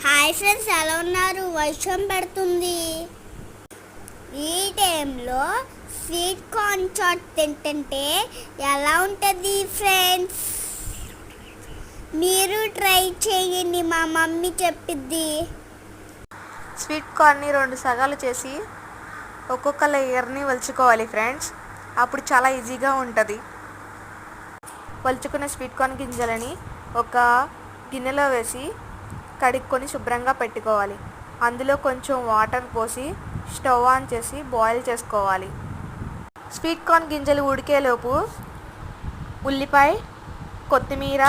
Hi friends, ఎలా ఉన్నారు? వర్షం పడుతుంది. ఈ టైంలో స్వీట్ కార్న్ చాట్ తింటుంటే ఎలా ఉంటుంది ఫ్రెండ్స్? మీరు ట్రై చేయండి, మా మమ్మీ చెప్పిద్ది. స్వీట్ కార్న్ని 2 సగాలు చేసి ఒక్కొక్క లేయర్ని వలుచుకోవాలి ఫ్రెండ్స్. అప్పుడు చాలా ఈజీగా ఉంటుంది. వలుచుకున్న స్వీట్ కార్న్ గింజలని ఒక గిన్నెలో వేసి కడుక్కొని శుభ్రంగా పెట్టుకోవాలి. అందులో కొంచెం వాటర్ పోసి స్టవ్ ఆన్ చేసి బాయిల్ చేసుకోవాలి. స్వీట్ కార్న్ గింజలు ఉడికేలోపు ఉల్లిపాయ, కొత్తిమీర,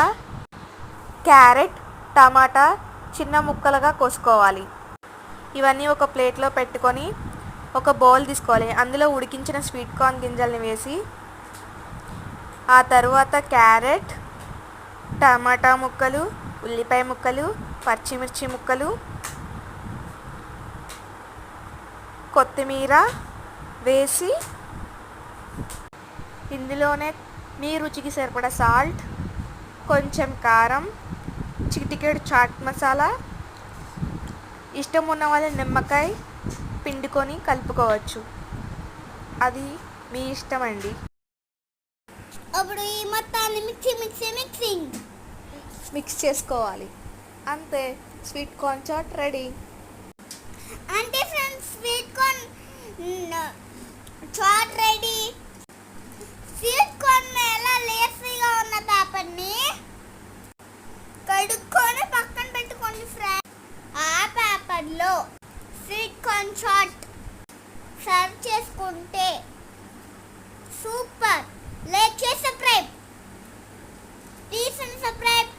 క్యారెట్, టమాటా చిన్న ముక్కలుగా కోసుకోవాలి. ఇవన్నీ ఒక ప్లేట్లో పెట్టుకొని ఒక బౌల్ తీసుకోవాలి. అందులో ఉడికించిన స్వీట్ కార్న్ గింజల్ని వేసి ఆ తర్వాత క్యారెట్, టమాటా ముక్కలు, ఉల్లిపాయ ముక్కలు, పచ్చిమిర్చి ముక్కలు, కొత్తిమీర వేసి ఇందులోనే మీ రుచికి సరిపడా సాల్ట్, కొంచెం కారం, చిటికెడు చాట్ మసాలా, ఇష్టం ఉన్న వాళ్ళు నిమ్మకాయ పిండుకొని కలుపుకోవచ్చు. అది మీ ఇష్టం అండి. అప్పుడు ఈ మొత్తాన్ని మిక్స్ చేసుకోవాలి. అంతే, స్వీట్ కార్న్ చాట్ రెడీ. అంటే friends, sweet corn chaat ready. Sweet corn ఎలా లేఫీగా ఉన్న పేపర్ని కడుక్కొని పక్కన పెట్టుకోండి ఫ్రెండ్స్. ఆ పేపర్లో స్వీట్ కార్న్ చాట్ సర్వ్ చేసుకుంటే సూపర్. లైక్ చేసి సబ్స్క్రైబ్. Please subscribe.